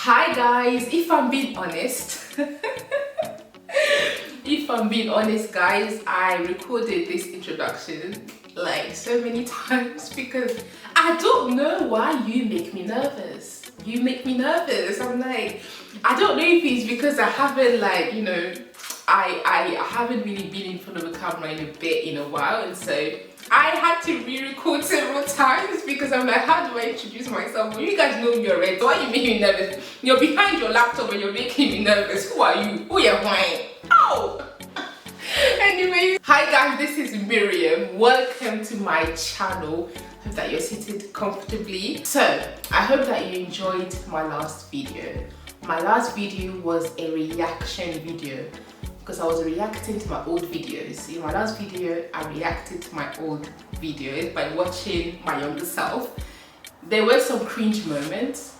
Hi guys, if I'm being honest, guys, I recorded this introduction like so many times because I don't know why you make me nervous. You make me nervous. I'm like, I don't know if it's because I haven't I haven't really been in front of a camera in a while, and so I had to re-record several times because I'm like, how do I introduce myself? Well, you guys know me already. Why you make me nervous? You're behind your laptop and you're making me nervous. Who are you? Who you whine? Oh! Anyway, hi guys, this is Miriam. Welcome to my channel. Hope that you're seated comfortably. So, I hope that you enjoyed my last video. My last video was a reaction video because I was reacting to my old videos. In my last video, I reacted to my old videos by watching my younger self. There were some cringe moments,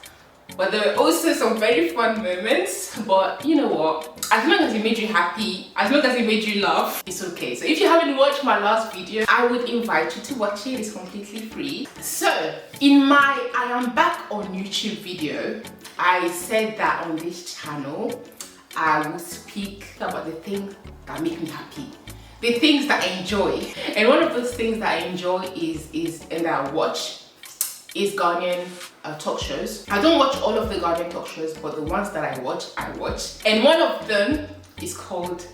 but there were also some very fun moments. But you know what? As long as it made you happy, as long as it made you laugh, it's okay. So if you haven't watched my last video, I would invite you to watch it. It's completely free. So in my I am back on YouTube video, I said that on this channel, I will speak about the things that make me happy, the things that I enjoy. And one of those things that I enjoy and that I watch is Ghanaian talk shows. I don't watch all of the Ghanaian talk shows, but the ones that I watch. And one of them is called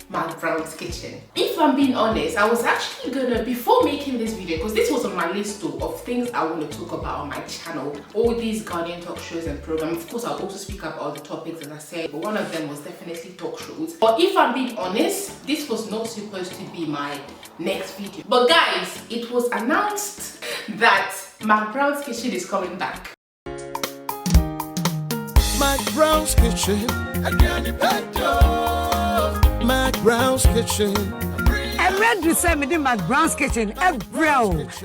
Mcbrown'S Kitchen. If I'm being honest, I was actually gonna, before making this video, because this was on my list too, of things I want to talk about on my channel, all these Ghanaian talk shows and programs. Of course, I'll also speak about the topics as I said, but one of them was definitely talk shows. But if I'm being honest, this was not supposed to be my next video. But guys, it was announced that Mcbrown'S Kitchen is coming back. Mcbrown'S Kitchen, Mcbrown'S Kitchen. I'm ready to send me to Mcbrown'S Kitchen every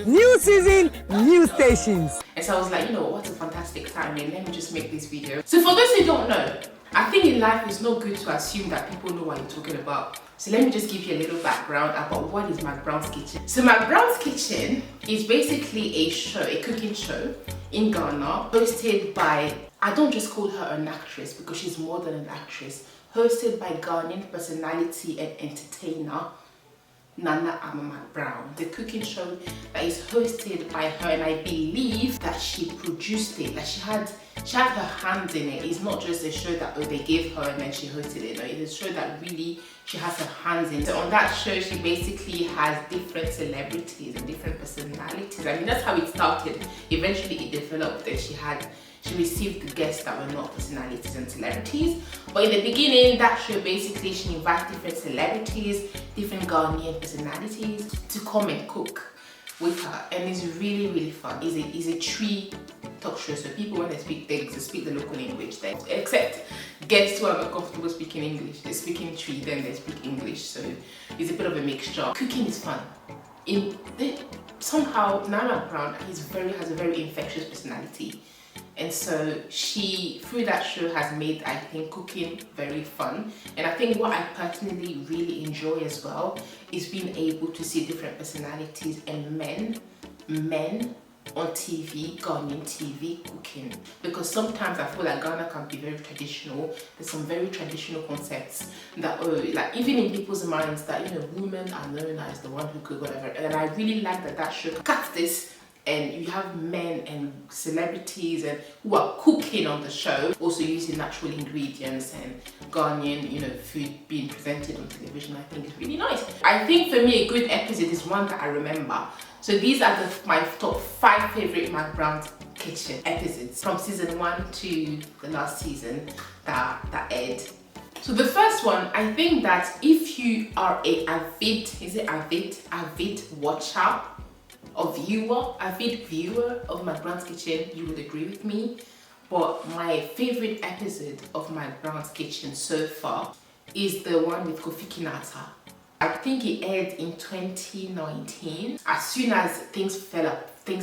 new season, new stations. And so I was like, you know what a fantastic timing, let me just make this video. So for those who don't know, I think in life it's not good to assume that people know what you're talking about. So let me just give you a little background about what is Mcbrown'S Kitchen. So Mcbrown'S Kitchen is basically a show, a cooking show in Ghana, hosted by, I don't just call her an actress because she's more than an actress, hosted by Ghanaian personality and entertainer Nana Mcbrown. The cooking show that is hosted by her, and I believe that she produced it, like she had her hands in it. It's not just a show that they gave her and then she hosted it. No, it's a show that really she has her hands in. So on that show, she basically has different celebrities and different personalities. I mean, that's how it started. Eventually it developed and she received the guests that were not personalities and celebrities. But in the beginning, that show basically, she invites different celebrities, different Ghanaian personalities to come and cook with her. And it's really, really fun. It's a tree talk show, so people, when they speak things, they speak the local language there. Except guests who are not comfortable speaking English. They speak in tree, then they speak English. So it's a bit of a mixture. Cooking is fun. Somehow, Nana Mcbrown has a very infectious personality. And so she, through that show, has made, I think, cooking very fun. And I think what I personally really enjoy as well is being able to see different personalities and men on TV, Ghanaian TV, cooking. Because sometimes I feel like Ghana can be very traditional. There's some very traditional concepts that, like even in people's minds, that, you know, women are known as the one who cook, whatever. And I really like that show cuts this, and you have men and celebrities and who are cooking on the show, also using natural ingredients and Ghanaian, you know, food being presented on television. I think it's really nice. I think for me, a good episode is one that I remember. So these are my top 5 favorite Mcbrown'S Kitchen episodes from season 1 to the last season that aired. So the first one, I think that if you are a avid watcher or avid viewer of Mcbrown'S Kitchen, you would agree with me. But my favorite episode of Mcbrown'S Kitchen so far is the one with Kofi Kinata. I think it aired in 2019. As soon as Things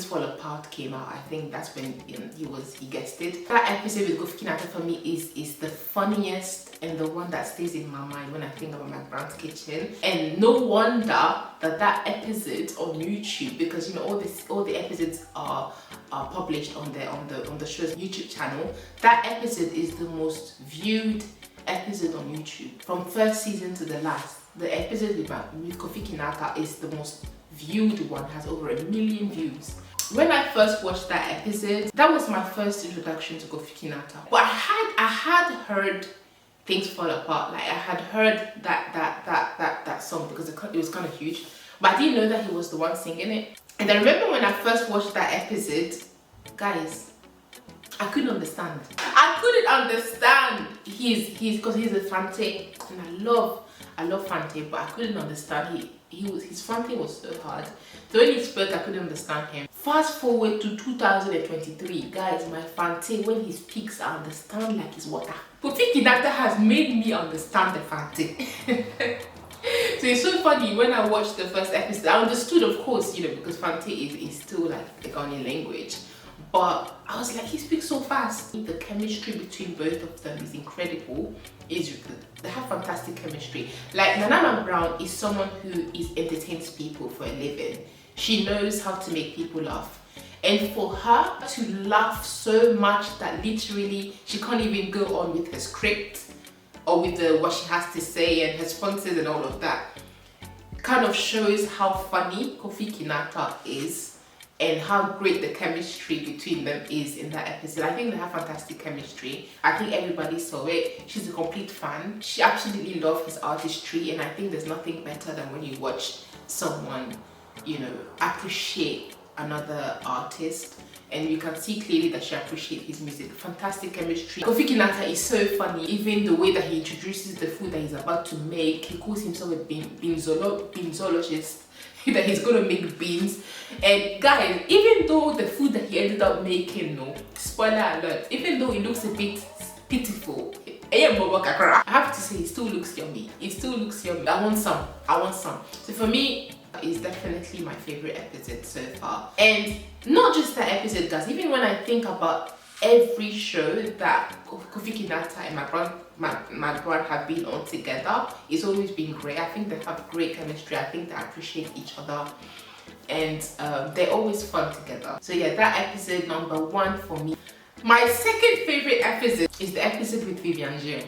Fall Apart came out, I think that's when he guested. That episode with Kofi Kinata for me is the funniest and the one that stays in my mind when I think about Mcbrown'S Kitchen. And no wonder that episode on YouTube, because you know all the episodes are published on the show's YouTube channel. That episode is the most viewed episode on YouTube from first season to the last. The episode with Kofi Kinata is the most viewed one, has over 1 million views. When I first watched that episode, that was my first introduction to Kofi Kinata. But I had heard Things Fall Apart. Like I had heard that song because it was kind of huge, but I didn't know that he was the one singing it. And I remember when I first watched that episode, guys, I couldn't understand. I couldn't understand because he's a Fante, and I love Fante, but I couldn't understand. His Fante was so hard. So when he spoke, I couldn't understand him. Fast forward to 2023, guys, my Fante, when he speaks, I understand like it's water. Kofi Kinata has made me understand the Fante. So it's so funny, when I watched the first episode, I understood, of course, you know, because Fante is still like the Ghanaian language. But I was like, he speaks so fast. The chemistry between both of them is incredible. They have fantastic chemistry. Like Nana Mcbrown is someone who entertains people for a living. She knows how to make people laugh. And for her to laugh so much that literally she can't even go on with her script or with what she has to say and her sponsors and all of that, kind of shows how funny Kofi Kinata is and how great the chemistry between them is in that episode. I think they have fantastic chemistry. I think everybody saw it. She's a complete fan. She absolutely loves his artistry, and I think there's nothing better than when you watch someone, you know, appreciate another artist, and you can see clearly that she appreciates his music. Fantastic chemistry. Kofi Kinata is so funny. Even the way that he introduces the food that he's about to make, he calls himself a beansologist, that he's gonna make beans. And guys, even though the food that he ended up making, no spoiler alert, even though it looks a bit pitiful, I have to say it still looks yummy. It still looks yummy. I want some. So for me, it's definitely my favorite episode so far. And not just that episode, guys, even when I think about every show that Kofi Kinata and Mcbrown have been on together, it's always been great. I think they have great chemistry. I think they appreciate each other, and they're always fun together. So yeah, that episode number 1 for me. My second favorite episode is the episode with Vivian Jill.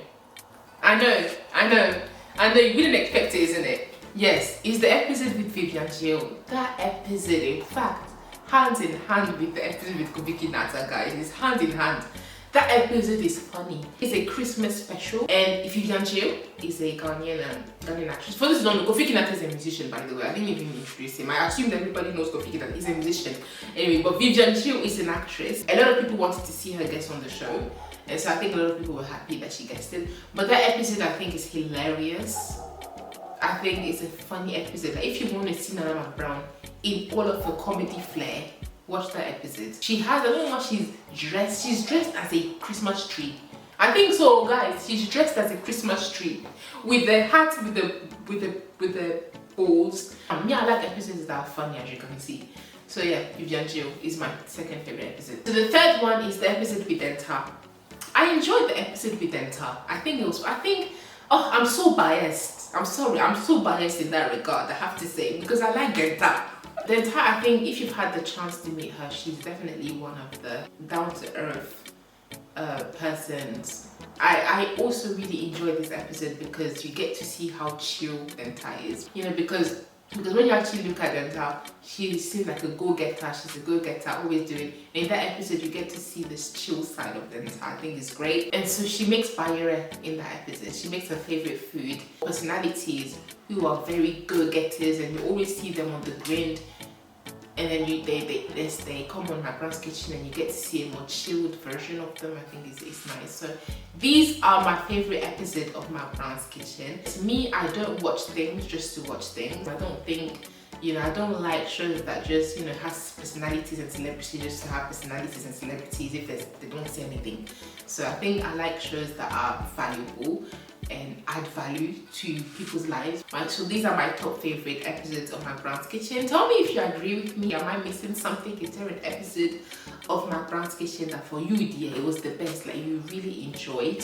I know, you wouldn't expect it, isn't it? Yes, it's the episode with Vivian Jill. That episode, in fact, hands in hand with the episode with Kofi Kinata, guys. It's hand in hand. That episode is funny. It's a Christmas special, and Vivian Jill is a Ghanaian actress. For those who don't know, Kofi Kinata is a musician, by the way. I didn't even introduce him. I assumed everybody knows Kofi Kinata. He's a musician. Anyway, but Vivian Jill is an actress. A lot of people wanted to see her guest on the show, and so I think a lot of people were happy that she guested. But that episode, I think, is hilarious. I think it's a funny episode. Like, if you want to see Nana Mcbrown in all of her comedy flair, watch that episode. She has, I don't know how she's dressed. She's dressed as a Christmas tree. I think so, guys. She's dressed as a Christmas tree with the hat with the balls. Me, I like episodes that are funny, as you can see. So yeah, Vivian Jill is my second favorite episode. So the third one is the episode with Denta. I enjoyed the episode with Denta. Oh, I'm so biased. I'm sorry, I'm so biased in that regard, I have to say, because I like Denta. Denta, I think if you've had the chance to meet her, she's definitely one of the down-to-earth persons. I also really enjoyed this episode because you get to see how chill Denta is. You know, because when you actually look at Denta, she seems like a go-getter. She's a go-getter, always doing. And in that episode, you get to see this chill side of Denta. I think it's great. And so she makes bayere in that episode. She makes her favorite food. Personalities who are very go-getters, and you always see them on the grind. And then they come on Mcbrown'S Kitchen, and you get to see a more chilled version of them. I think it's nice. So these are my favorite episodes of Mcbrown'S Kitchen. To me, I don't watch things just to watch things. I don't think, you know, I don't like shows that just, you know, has personalities and celebrities just to have personalities and celebrities if they don't say anything. So I think I like shows that are valuable and add value to people's lives. Right, so these are my top favorite episodes of Mcbrown'S Kitchen. Tell me if you agree with me. Am I missing something? Is there an episode of Mcbrown'S Kitchen that for you, dear, it was the best, like you really enjoyed?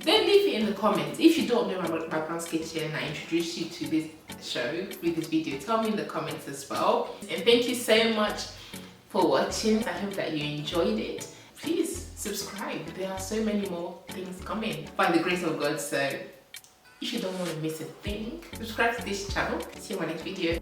Then leave it in the comments. If you don't know my Mcbrown'S kitchen, I introduced you to this show with this video, tell me in the comments as well. And thank you so much for watching. I hope that you enjoyed it. Please subscribe. There are so many more things coming by the grace of God. So if you don't want to miss a thing, subscribe to this channel. See you in my next video.